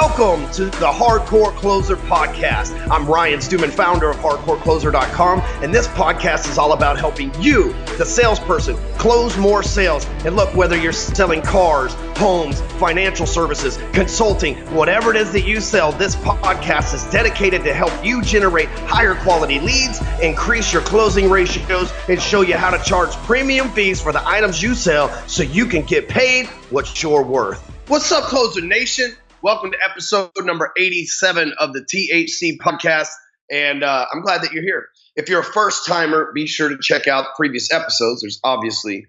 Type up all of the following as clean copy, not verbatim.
Welcome to the Hardcore Closer Podcast. I'm Ryan Stewman, founder of HardcoreCloser.com, and this podcast is all about helping you, the salesperson, close more sales. And look, whether you're selling cars, homes, financial services, consulting, whatever it is that you sell, this podcast is dedicated to help you generate higher quality leads, increase your closing ratios, and show you how to charge premium fees for the items you sell so you can get paid what you're worth. What's up, Closer Nation? Welcome to episode number 87 of the THC podcast, and I'm glad that you're here. If you're a first-timer, be sure to check out previous episodes. There's obviously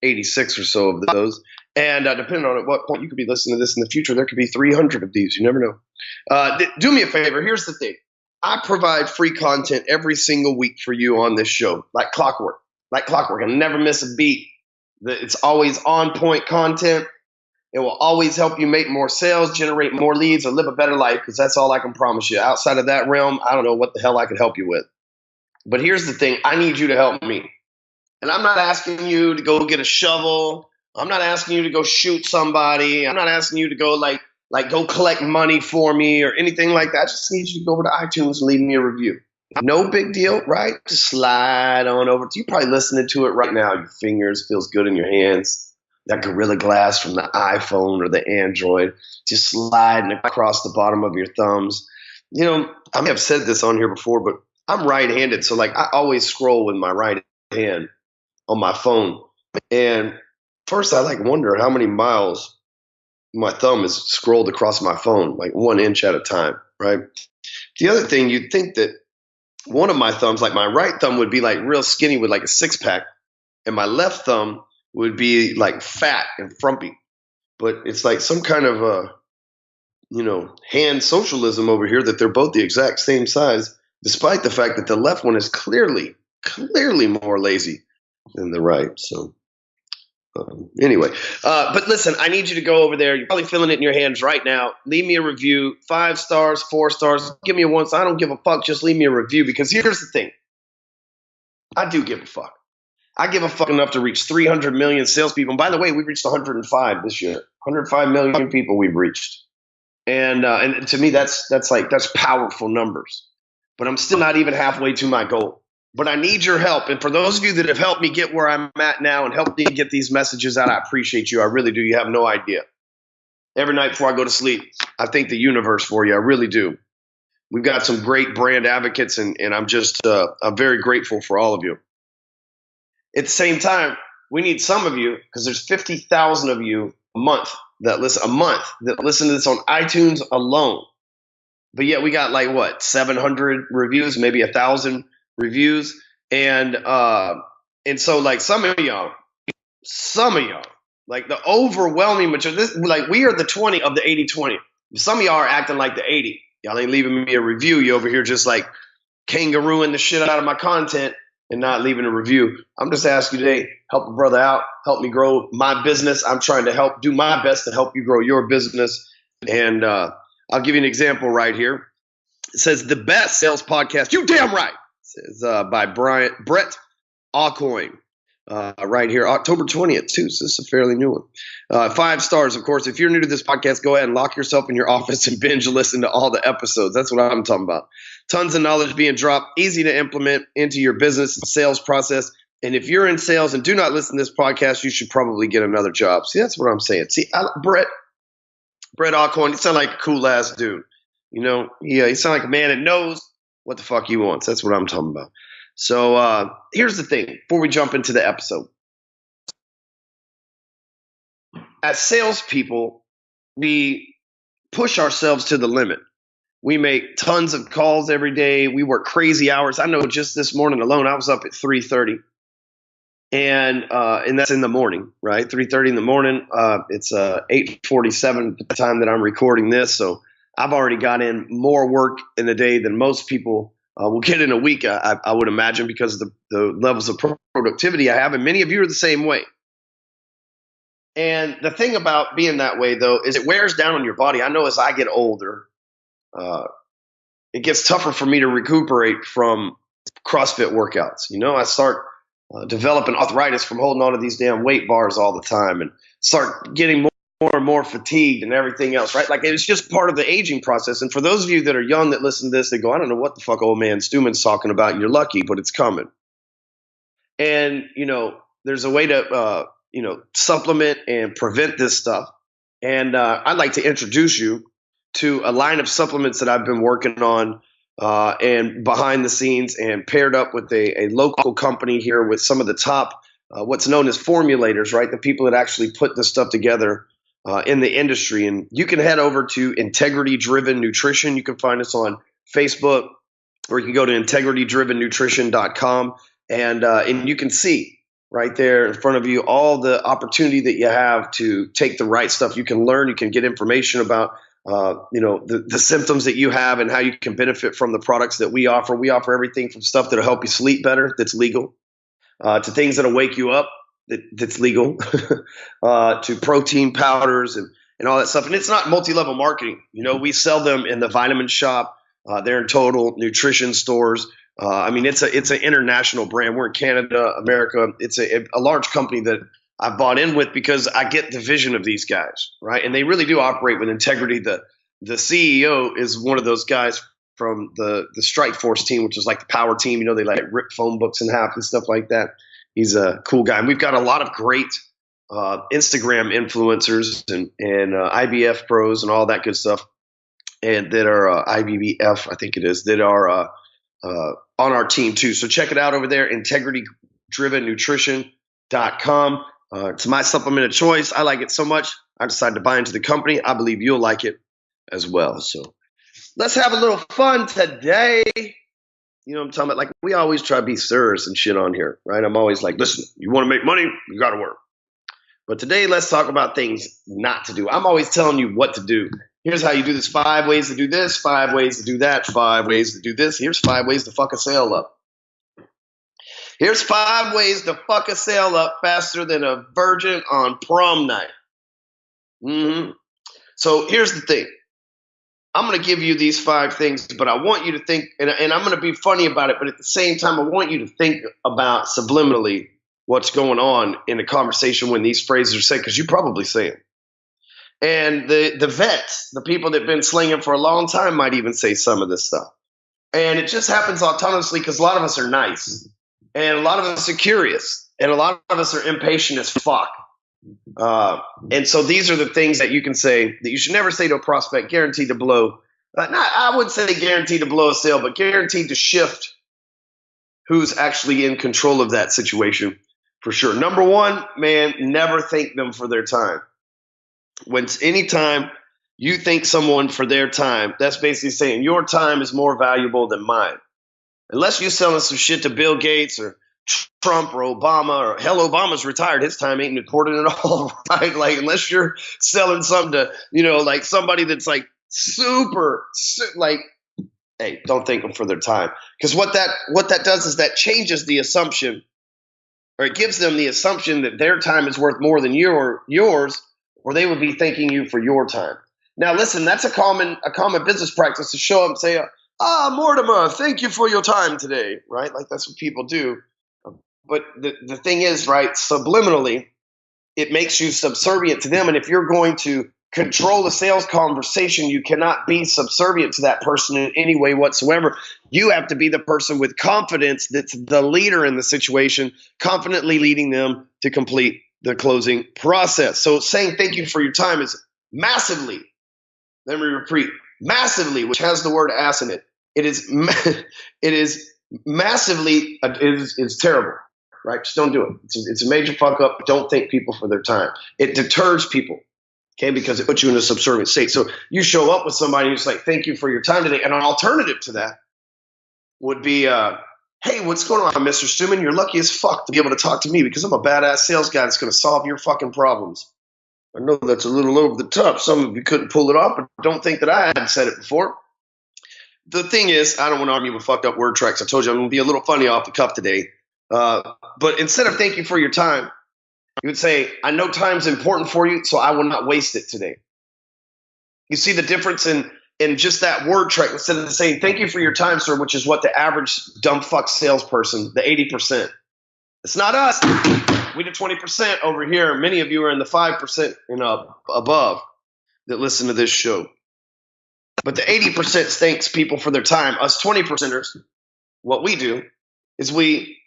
86 or so of those, and depending on at what point you could be listening to this in the future, there could be 300 of these. You never know. Do me a favor. Here's the thing. I provide free content every single week for you on this show, like clockwork. I never miss a beat. It's always on-point content. It will always help you make more sales, generate more leads, or live a better life, because that's all I can promise you. Outside of that realm, I don't know what the hell I could help you with. But here's the thing. I need you to help me. And I'm not asking you to go get a shovel. I'm not asking you to go shoot somebody. I'm not asking you to go go collect money for me or anything like that. I just need you to go over to iTunes and leave me a review. No big deal, right? Just slide on over. You're probably listening to it right now. Your fingers feels good in your hands. That Gorilla Glass from the iPhone or the Android, just sliding across the bottom of your thumbs. You know, I may have said this on here before, but I'm right-handed. So I always scroll with my right hand on my phone. And first I wonder how many miles my thumb is scrolled across my phone, 1 inch at a time, right? The other thing, you'd think that one of my thumbs, my right thumb would be real skinny with a six-pack, and my left thumb would be fat and frumpy. But it's some kind of hand socialism over here, that they're both the exact same size, despite the fact that the left one is clearly more lazy than the right. So anyway, but listen, I need you to go over there. You're probably feeling it in your hands right now. Leave me a review, 5 stars, 4 stars. Give me a 1 star. I don't give a fuck. Just leave me a review, because here's the thing. I do give a fuck. I give a fuck enough to reach 300 million salespeople. And by the way, we've reached 105 this year. 105 million people we've reached. And to me, that's powerful numbers. But I'm still not even halfway to my goal. But I need your help. And for those of you that have helped me get where I'm at now and helped me get these messages out, I appreciate you. I really do. You have no idea. Every night before I go to sleep, I thank the universe for you. I really do. We've got some great brand advocates, and I'm just I'm very grateful for all of you. At the same time, we need some of you, because there's 50,000 of you a month that listen to this on iTunes alone. But yet we got 700 reviews, maybe 1,000 reviews, and so some of y'all, the overwhelming majority, we are the 20 of the 80-20. Some of y'all are acting like the 80. Y'all ain't leaving me a review. You over here just kangarooing the shit out of my content and not leaving a review. I'm just asking you today, help a brother out, help me grow my business. I'm trying to do my best to help you grow your business. And I'll give you an example right here. It says the best sales podcast. You damn right. It says by Brett Aucoin. Right here, October 20th, too. So this is a fairly new one. 5 stars, of course. If you're new to this podcast, go ahead and lock yourself in your office and binge listen to all the episodes. That's what I'm talking about. Tons of knowledge being dropped, easy to implement into your business and sales process. And if you're in sales and do not listen to this podcast, you should probably get another job. See, that's what I'm saying. See, Brett Aucoin, he sounds like a cool ass dude. You know, he sounds like a man that knows what the fuck he wants. That's what I'm talking about. So here's the thing before we jump into the episode. As salespeople, we push ourselves to the limit. We make tons of calls every day. We work crazy hours. I know just this morning alone, I was up at 3:30. And that's in the morning, right? 3:30 in the morning. It's 8:47 at the time that I'm recording this. So I've already got in more work in a day than most people will get in a week, I would imagine, because of the levels of productivity I have. And many of you are the same way. And the thing about being that way, though, is it wears down on your body. I know as I get older, it gets tougher for me to recuperate from CrossFit workouts. You know, I start developing arthritis from holding on to these damn weight bars all the time, and start getting and more fatigued and everything else, right? Like it's just part of the aging process. And for those of you that are young that listen to this, they go, I don't know what the fuck old man Stewman's talking about. You're lucky, but it's coming. And, there's a way to, supplement and prevent this stuff. And I'd like to introduce you to a line of supplements that I've been working on and behind the scenes and paired up with a local company here with some of the top, what's known as formulators, right? The people that actually put this stuff together in the industry. And you can head over to Integrity Driven Nutrition. You can find us on Facebook, or you can go to integritydrivennutrition.com and you can see right there in front of you all the opportunity that you have to take the right stuff. You can learn, you can get information about the symptoms that you have and how you can benefit from the products that we offer. We offer everything from stuff that'll help you sleep better, that's legal, to things that'll wake you up, that's legal, to protein powders and all that stuff. And it's not multi-level marketing. We sell them in the Vitamin Shop. They're in Total Nutrition stores. It's an international brand. We're in Canada, America. It's a large company that I bought in with because I get the vision of these guys, right? And they really do operate with integrity. The CEO is one of those guys from the Strike Force team, which is like the power team. They like rip phone books in half and stuff like that. He's a cool guy. And we've got a lot of great Instagram influencers and IBF pros and all that good stuff, and that are IBBF, I think it is, that are on our team too. So check it out over there, integritydrivennutrition.com. It's my supplement of choice. I like it so much, I decided to buy into the company. I believe you'll like it as well. So let's have a little fun today. You know what I'm talking about? Like, we always try to be serious and shit on here, right? I'm always like, listen, you want to make money, you got to work. But today, let's talk about things not to do. I'm always telling you what to do. Here's how you do this. 5 ways to do this, 5 ways to do that, 5 ways to do this. Here's 5 ways to fuck a sale up. Here's 5 ways to fuck a sale up faster than a virgin on prom night. So here's the thing. I'm going to give you these 5 things, but I want you to think, and I'm going to be funny about it, but at the same time, I want you to think about subliminally what's going on in a conversation when these phrases are said, because you probably say them. And the vets, the people that have been slinging for a long time, might even say some of this stuff. And it just happens autonomously because a lot of us are nice, and a lot of us are curious, and a lot of us are impatient as fuck. And so these are the things that you can say that you should never say to a prospect, guaranteed to blow. I wouldn't say guaranteed to blow a sale, but guaranteed to shift who's actually in control of that situation for sure. Number 1, man, never thank them for their time. Anytime you thank someone for their time, that's basically saying your time is more valuable than mine. Unless you're selling some shit to Bill Gates or Trump or Obama, or hell, Obama's retired. His time ain't important at all, right? Like, unless you're selling something to, like somebody that's like super, like, hey, don't thank them for their time. Because what that does is that changes the assumption, or it gives them the assumption that their time is worth more than yours, or they would be thanking you for your time. Now, listen, that's a common business practice to show up and say, Mortimer, thank you for your time today, right? Like, that's what people do. But the thing is, right, subliminally, it makes you subservient to them. And if you're going to control the sales conversation, you cannot be subservient to that person in any way whatsoever. You have to be the person with confidence that's the leader in the situation, confidently leading them to complete the closing process. So saying thank you for your time is massively, let me repeat, massively, which has the word ass in it. It is massively, it's terrible. Right? Just don't do it. It's a major fuck up. Don't thank people for their time. It deters people, okay, because it puts you in a subservient state. So you show up with somebody who's like, thank you for your time today. And an alternative to that would be, hey, what's going on, Mr. Stewman? You're lucky as fuck to be able to talk to me because I'm a badass sales guy that's going to solve your fucking problems. I know that's a little over the top. Some of you couldn't pull it off, but don't think that I hadn't said it before. The thing is, I don't want to argue with fucked up word tracks. I told you I'm going to be a little funny off the cuff today. But instead of thank you for your time, you would say, I know time's important for you, so I will not waste it today. You see the difference in just that word track instead of saying thank you for your time, sir, which is what the average dumb fuck salesperson, the 80%. It's not us. We did 20% over here. Many of you are in the 5% and above that listen to this show. But the 80% thanks people for their time. Us 20%ers, what we do is we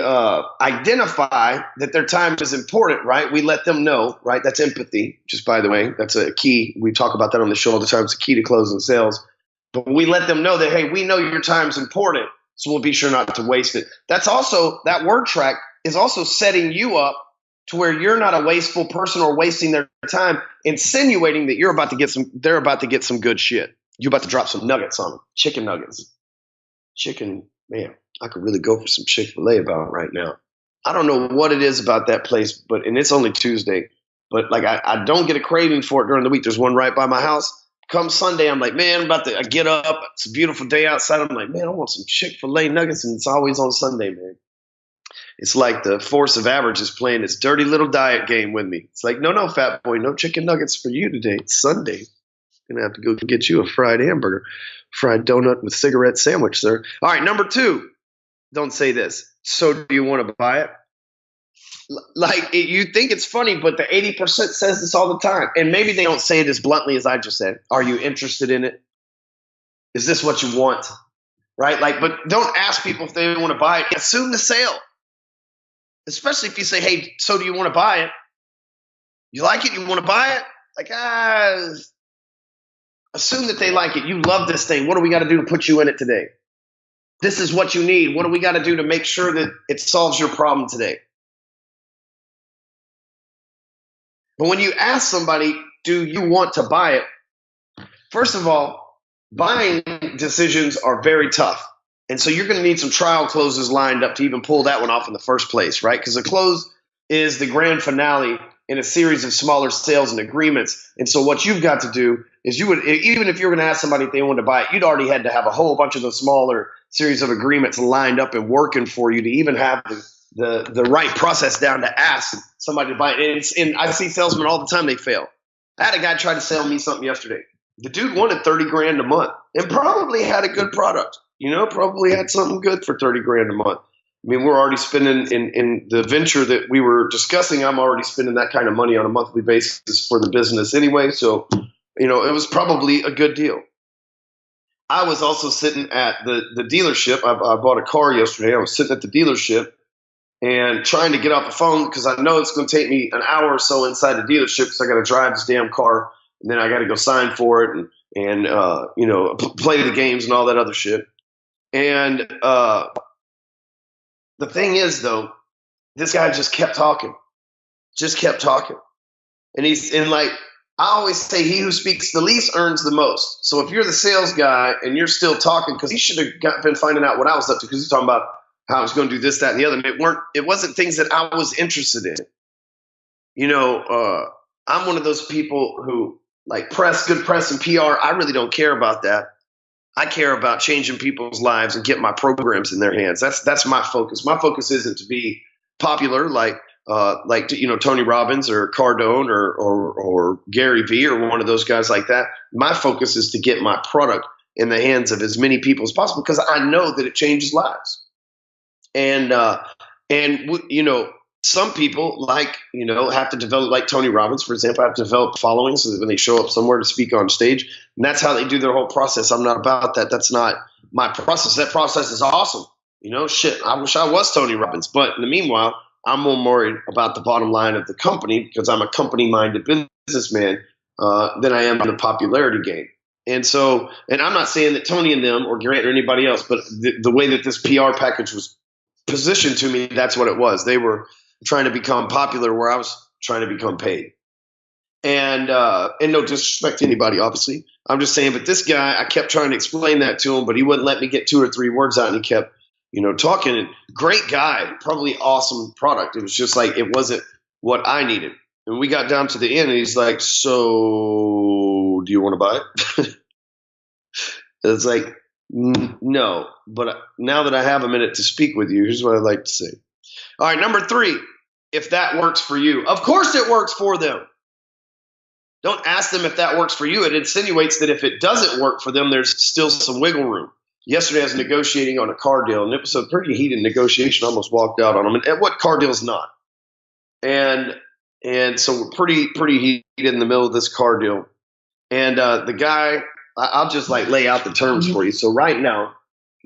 identify that their time is important, right? We let them know, right? That's empathy, just by the way. That's a key. We talk about that on the show all the time. It's a key to closing sales. But we let them know that, hey, we know your time's important, so we'll be sure not to waste it. That's also, that word track is also setting you up to where you're not a wasteful person or wasting their time, insinuating that they're about to get some good shit. You're about to drop some nuggets on them, chicken nuggets. Chicken, man, I could really go for some Chick-fil-A about right now. I don't know what it is about that place, and it's only Tuesday, but like I don't get a craving for it during the week. There's one right by my house. Come Sunday, I'm like, man, I get up. It's a beautiful day outside. I'm like, man, I want some Chick-fil-A nuggets, and it's always on Sunday, man. It's like the force of averages playing this dirty little diet game with me. It's like, no, fat boy, no chicken nuggets for you today. It's Sunday. Gonna have to go get you a fried hamburger, fried donut with cigarette sandwich, sir. All right, number 2. Don't say this. So do you want to buy it? You think it's funny, but the 80% says this all the time. And maybe they don't say it as bluntly as I just said. Are you interested in it? Is this what you want? Right? But don't ask people if they want to buy it. Assume the sale. Especially if you say, hey, so do you want to buy it? You like it? You want to buy it? Assume that they like it. You love this thing. What do we got to do to put you in it today? This is what you need. What do we got to do to make sure that it solves your problem today? But when you ask somebody, do you want to buy it? First of all, buying decisions are very tough. And so you're going to need some trial closes lined up to even pull that one off in the first place, right? Because a close is the grand finale in a series of smaller sales and agreements. And so what you've got to do is even if you're going to ask somebody if they want to buy it, you'd already had to have a whole bunch of those smaller series of agreements lined up and working for you to even have the right process down to ask somebody to buy it. And I see salesmen all the time, they fail. I had a guy try to sell me something yesterday. The dude wanted $30,000 a month and probably had a good product. Probably had something good for $30,000 a month. I mean, we're already spending in the venture that we were discussing. I'm already spending that kind of money on a monthly basis for the business anyway. So, it was probably a good deal. I was also sitting at the dealership. I bought a car yesterday. I was sitting at the dealership and trying to get off the phone because I know it's going to take me an hour or so inside the dealership because I got to drive this damn car and then I got to go sign for it and play the games and all that other shit. And the thing is, though, this guy just kept talking. And I always say, he who speaks the least earns the most. So if you're the sales guy and you're still talking, because he should have been finding out what I was up to, because he's talking about how I was going to do this, that, and the other. And it wasn't things that I was interested in. I'm one of those people who good press and PR. I really don't care about that. I care about changing people's lives and getting my programs in their hands. That's my focus. My focus isn't to be popular like Tony Robbins or Cardone or Gary Vee or one of those guys like that. My focus is to get my product in the hands of as many people as possible because I know that it changes lives. And some people have to develop, like Tony Robbins, for example, have to develop followings so that when they show up somewhere to speak on stage, and that's how they do their whole process. I'm not about that. That's not my process. That process is awesome. I wish I was Tony Robbins. But in the meanwhile, I'm more worried about the bottom line of the company because I'm a company-minded businessman than I am in the popularity game. And I'm not saying that Tony and them or Grant or anybody else, but the way that this PR package was positioned to me, that's what it was. They were trying to become popular where I was trying to become paid. And no disrespect to anybody, obviously. I'm just saying, but this guy, I kept trying to explain that to him, but he wouldn't let me get 2 or 3 words out, and he kept, talking. And great guy, probably awesome product. It was just it wasn't what I needed. And we got down to the end, and he's like, so do you want to buy it? It's like, no. But now that I have a minute to speak with you, here's what I'd like to say. All right, number 3, if that works for you. Of course it works for them. Don't ask them if that works for you. It insinuates that if it doesn't work for them, there's still some wiggle room. Yesterday I was negotiating on a car deal, and it was a pretty heated negotiation. I almost walked out on them. And what car deal is not? And so we're pretty heated in the middle of this car deal. And the guy, I'll just like lay out the terms for you. So right now,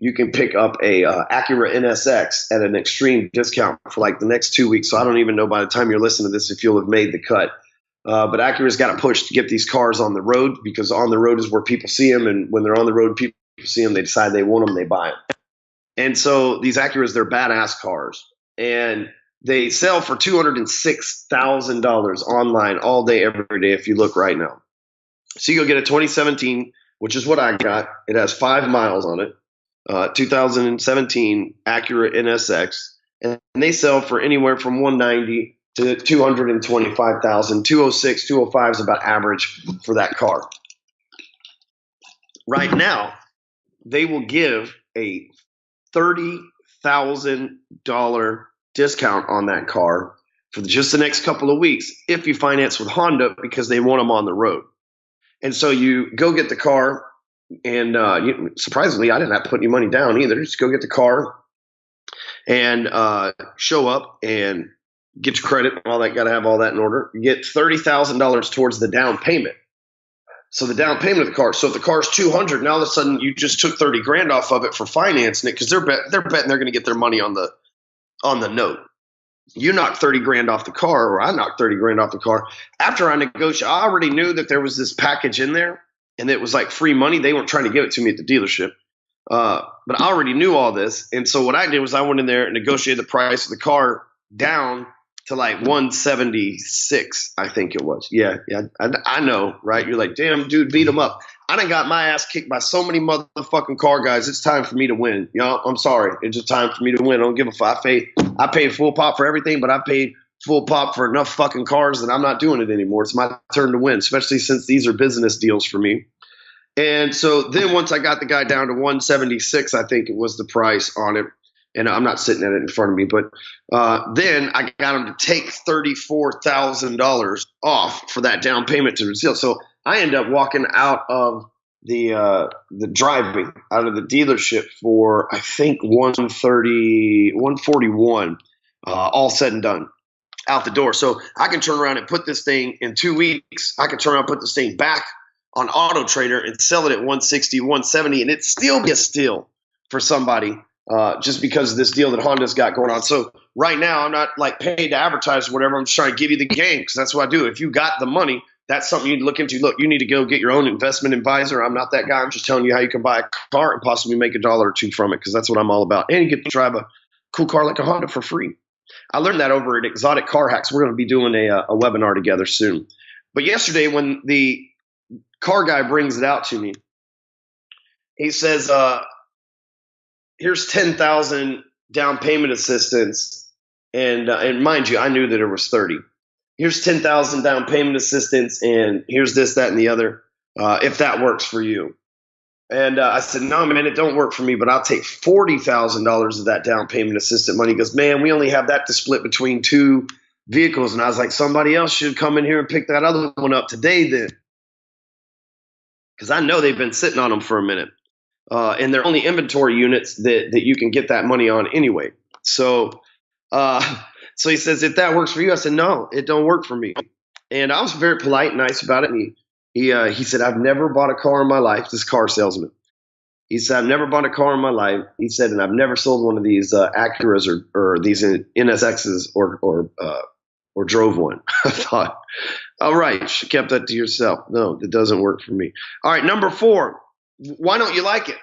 you can pick up a Acura NSX at an extreme discount for like the next 2 weeks. So I don't even know by the time you're listening to this if you'll have made the cut. But Acura's got to push to get these cars on the road, because on the road is where people see them. And when they're on the road, people see them, they decide they want them, they buy them. And so these Acuras, they're badass cars. And they sell for $206,000 online all day, every day if you look right now. So you go get a 2017, which is what I got. It has 5 miles on it. 2017 Acura NSX, and they sell for anywhere from 190 to 225,000. 206, 205 is about average for that car. Right now, they will give a $30,000 discount on that car for just the next couple of weeks if you finance with Honda, because they want them on the road. And so you go get the car. And surprisingly, I didn't have to put any money down either. Just go get the car and show up and get your credit and all that. Got to have all that in order. You get $30,000 towards the down payment. So the down payment of the car. So if the car's $200, now all of a sudden you just took $30,000 off of it for financing it, because they're betting they're going to get their money on the note. You knocked $30,000 off the car, or I knocked $30,000 off the car. After I negotiated, I already knew that there was this package in there. And it was like free money. They weren't trying to give it to me at the dealership. But I already knew all this. And so what I did was I went in there and negotiated the price of the car down to like 176, I think it was. Yeah, I know, right? You're like, damn, dude, beat them up. I done got my ass kicked by so many motherfucking car guys. It's time for me to win. You know, I'm sorry. It's just time for me to win. I don't give a fuck. I paid full pop for everything, but I paid full pop for enough fucking cars that I'm not doing it anymore. It's my turn to win, especially since these are business deals for me. And so then once I got the guy down to 176, I think it was the price on it. And I'm not sitting at it in front of me, but then I got him to take $34,000 off for that down payment to the deal. So I ended up walking out of the driving out of the dealership for, I think, 141, all said and done, out the door. So I can turn around and put this thing in 2 weeks. I can turn around and put this thing back on Auto Trader and sell it at 160, 170, and it'd still be a steal for somebody, just because of this deal that Honda's got going on. So right now, I'm not like paid to advertise or whatever. I'm just trying to give you the game, because that's what I do. If you got the money, that's something you need to look into. Look, you need to go get your own investment advisor. I'm not that guy. I'm just telling you how you can buy a car and possibly make $1 or $2 from it, because that's what I'm all about. And you get to drive a cool car like a Honda for free. I learned that over at Exotic Car Hacks. We're going to be doing a webinar together soon. But yesterday, when the car guy brings it out to me, he says, here's 10,000 down payment assistance. And mind you, I knew that it was 30. Here's 10,000 down payment assistance, and here's this, that, and the other, if that works for you. And I said, no, man, it don't work for me, but I'll take $40,000 of that down payment assistant money. He goes, man, we only have that to split between 2 vehicles. And I was like, somebody else should come in here and pick that other one up today then, because I know they've been sitting on them for a minute. And they're only inventory units that you can get that money on anyway. So he says, if that works for you, I said, no, it don't work for me. And I was very polite and nice about it. And he said, I've never bought a car in my life. This car salesman. He said, I've never bought a car in my life. He said, and I've never sold one of these Acuras or these NSXs or drove one. I thought, all right, you should kept that to yourself. No, that doesn't work for me. All right, number 4, why don't you like it?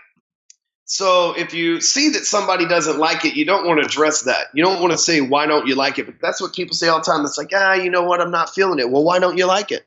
So if you see that somebody doesn't like it, you don't want to address that. You don't want to say, why don't you like it? But that's what people say all the time. It's like, you know what? I'm not feeling it. Well, why don't you like it?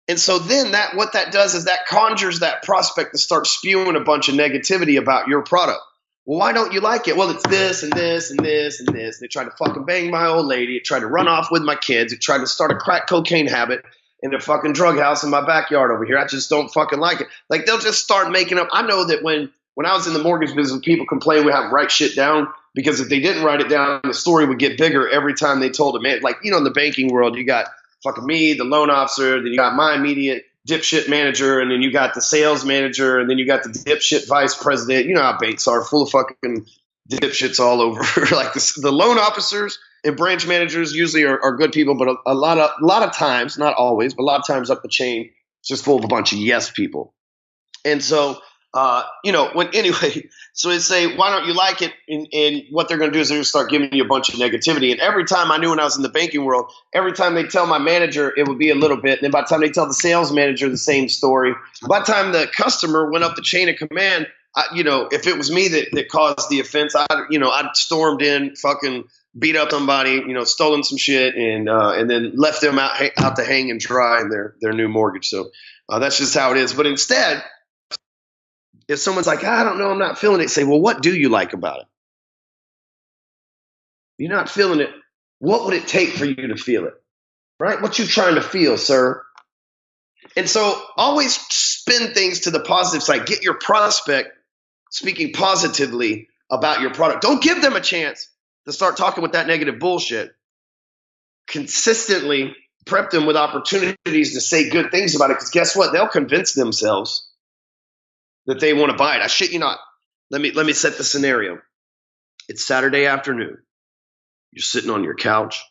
And so then what that does is that conjures that prospect to start spewing a bunch of negativity about your product. Well, why don't you like it? Well, it's this and this and this and this. They tried to fucking bang my old lady. It tried to run off with my kids. It tried to start a crack cocaine habit in a fucking drug house in my backyard over here. I just don't fucking like it. Like, they'll just start making up. I know that when I was in the mortgage business, people complained we have to write shit down, because if they didn't write it down, the story would get bigger every time they told it. Man, like, in the banking world, you got fucking me, the loan officer, then you got my immediate dipshit manager, and then you got the sales manager, and then you got the dipshit vice president. You know how banks are, full of fucking dipshits all over. Like the loan officers And branch managers usually are good people, but a lot of times, not always, but a lot of times up the chain, it's just full of a bunch of yes people. And so, anyway, so they say, why don't you like it? And what they're going to do is they're going to start giving you a bunch of negativity. And every time I knew when I was in the banking world, every time they tell my manager, it would be a little bit. And then by the time they tell the sales manager the same story, by the time the customer went up the chain of command, if it was me that caused the offense, I'd stormed in, fucking beat up somebody, stolen some shit, and then left them out to hang and dry in their new mortgage. So that's just how it is. But instead, if someone's like, I don't know, I'm not feeling it, say, well, what do you like about it? You're not feeling it. What would it take for you to feel it? Right? What you trying to feel, sir? And so always spin things to the positive side. Get your prospect speaking positively about your product. Don't give them a chance to start talking with that negative bullshit. Consistently prep them with opportunities to say good things about it, because guess what? They'll convince themselves that they want to buy it. I shit you not. Let me set the scenario. It's Saturday afternoon. You're sitting on your couch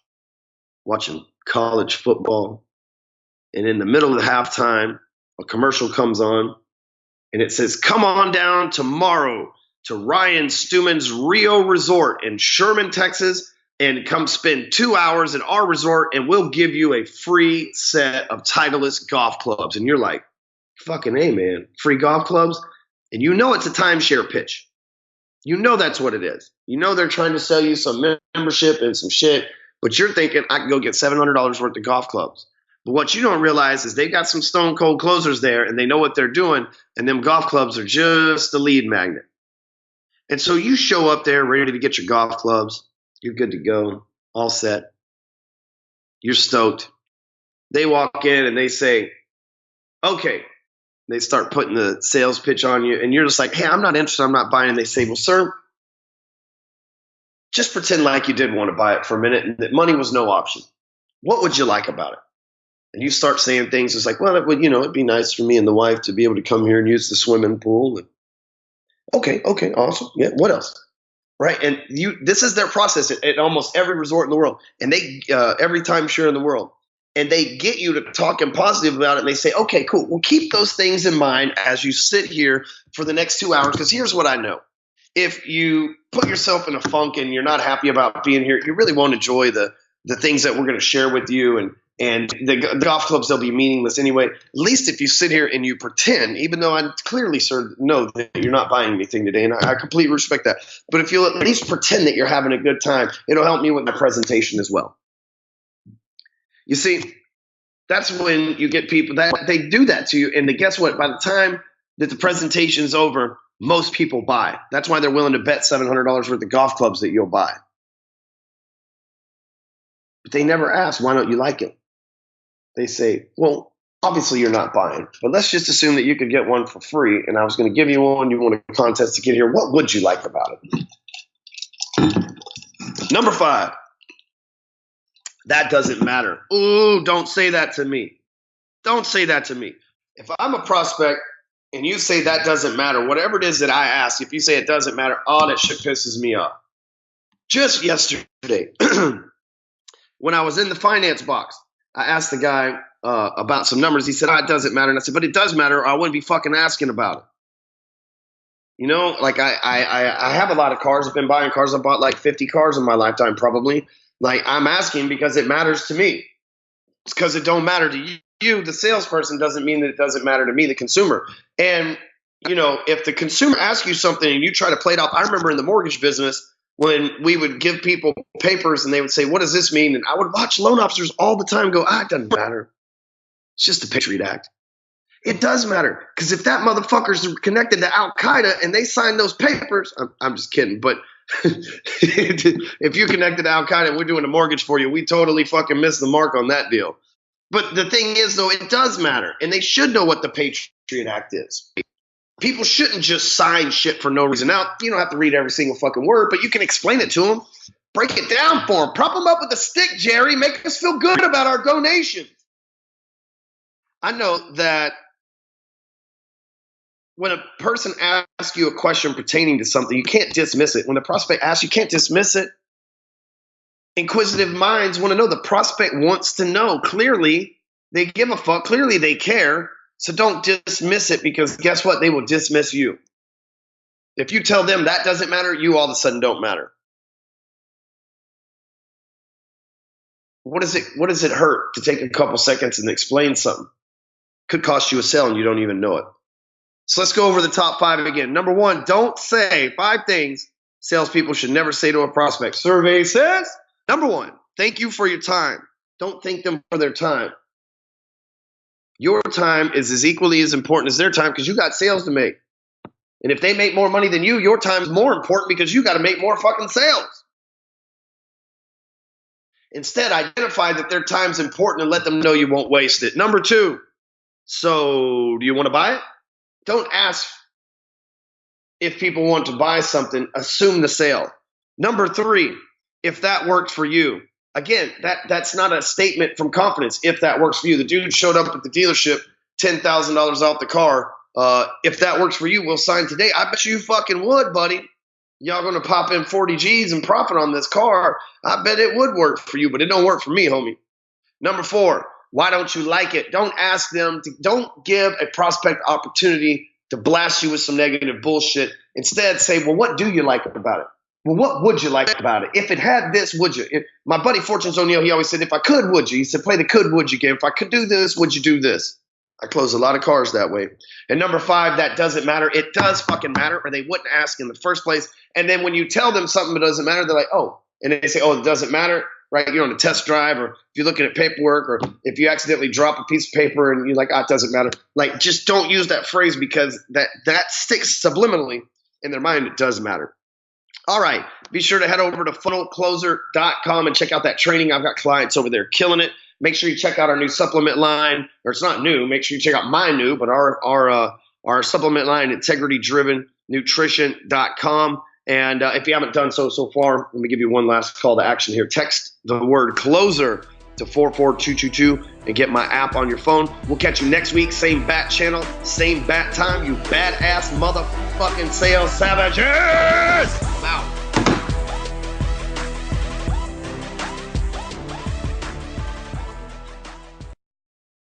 watching college football, and in the middle of the halftime, a commercial comes on, and it says, come on down tomorrow to Ryan Stewman's Rio Resort in Sherman, Texas, and come spend 2 hours at our resort, and we'll give you a free set of Titleist golf clubs. And you're like, fucking A, man, free golf clubs? And it's a timeshare pitch. That's what it is. They're trying to sell you some membership and some shit, but you're thinking, I can go get $700 worth of golf clubs. But what you don't realize is they got some stone cold closers there, and they know what they're doing, and them golf clubs are just a lead magnet. And so you show up there ready to get your golf clubs. You're good to go, all set. You're stoked. They walk in and they say, okay. They start putting the sales pitch on you, and you're just like, hey, I'm not interested. I'm not buying. And they say, well, sir, just pretend like you did want to buy it for a minute and that money was no option. What would you like about it? And you start saying things. It's like, well, it would, it'd be nice for me and the wife to be able to come here and use the swimming pool. And, okay, awesome. Yeah, what else? Right? And this is their process at almost every resort in the world, and they every timeshare in the world. And they get you to talking positive about it, and they say, okay, cool. Well, keep those things in mind as you sit here for the next 2 hours, because here's what I know. If you put yourself in a funk and you're not happy about being here, you really won't enjoy the things that we're going to share with you. And the golf clubs, they'll be meaningless anyway. At least if you sit here and you pretend, even though I clearly, sir, know that you're not buying anything today, and I completely respect that. But if you'll at least pretend that you're having a good time, it'll help me with my presentation as well. You see, that's when you get people that they do that to you. And guess what? By the time that the presentation's over, most people buy. That's why they're willing to bet $700 worth of golf clubs that you'll buy. But they never ask, why don't you like it? They say, well, obviously you're not buying, but let's just assume that you could get one for free, and I was going to give you one. You want a contest to get here. What would you like about it? Number 5. That doesn't matter. Ooh, don't say that to me. Don't say that to me. If I'm a prospect and you say that doesn't matter, whatever it is that I ask, if you say it doesn't matter, that shit pisses me off. Just yesterday, when I was in the finance box, I asked the guy about some numbers. He said, it doesn't matter. And I said, but it does matter, or I wouldn't be fucking asking about it. Like I have a lot of cars. I've been buying cars. I bought like 50 cars in my lifetime, probably. Like, I'm asking because it matters to me. It's because it don't matter to you, the salesperson, doesn't mean that it doesn't matter to me, the consumer. And, if the consumer asks you something and you try to play it off, I remember in the mortgage business when we would give people papers and they would say, what does this mean? And I would watch loan officers all the time go, it doesn't matter. It's just a Patriot Act. It does matter, because if that motherfucker's connected to Al Qaeda and they sign those papers, I'm just kidding, but if you connected to Al Qaeda, we're doing a mortgage for you. We totally fucking missed the mark on that deal. But the thing is, though, it does matter, and they should know what the Patriot Act is. People shouldn't just sign shit for no reason. Now, you don't have to read every single fucking word, but you can explain it to them. Break it down for them. Prop them up with a stick, Jerry. Make us feel good about our donations. I know that when a person asks you a question pertaining to something, you can't dismiss it. When the prospect asks, you can't dismiss it. Inquisitive minds want to know. The prospect wants to know. Clearly, they give a fuck. Clearly, they care. So don't dismiss it, because guess what? They will dismiss you. If you tell them that doesn't matter, you all of a sudden don't matter. What does it hurt to take a couple seconds and explain something? Could cost you a sale and you don't even know it. So let's go over the top 5 again. Number 1, don't say 5 things salespeople should never say to a prospect. Survey says, number 1, thank you for your time. Don't thank them for their time. Your time is as equally as important as their time, because you got sales to make. And if they make more money than you, your time is more important, because you got to make more fucking sales. Instead, identify that their time's important and let them know you won't waste it. Number 2, so do you want to buy it? Don't ask if people want to buy something. Assume the sale. Number 3, if that works for you. Again, that's not a statement from confidence. If that works for you. The dude showed up at the dealership, $10,000 off the car. If that works for you, we'll sign today. I bet you fucking would, buddy. Y'all going to pop in 40 G's and profit on this car. I bet it would work for you, but it don't work for me, homie. Number 4, why don't you like it? Don't ask them don't give a prospect opportunity to blast you with some negative bullshit. Instead, say, well, what do you like about it? Well, what would you like about it? If it had this, would you? My buddy Fortunes O'Neill, he always said, if I could, would you? He said, play the could, would you game. If I could do this, would you do this? I close a lot of cars that way. And number 5, that doesn't matter. It does fucking matter, or they wouldn't ask in the first place. And then when you tell them something that doesn't matter, they're like, oh. And they say, oh, it doesn't matter, right? You're on a test drive, or if you're looking at paperwork, or if you accidentally drop a piece of paper and you're like, oh, it doesn't matter. Like, just don't use that phrase, because that sticks subliminally in their mind. It does matter. All right. Be sure to head over to funnelcloser.com and check out that training. I've got clients over there killing it. Make sure you check out our new supplement line, or it's not new. Make sure you check out my new, but our supplement line, integrity-driven-nutrition.com. And if you haven't done so far, let me give you one last call to action here. Text the word closer to 44222 and get my app on your phone. We'll catch you next week. Same bat channel, same bat time, you badass motherfucking sales savages.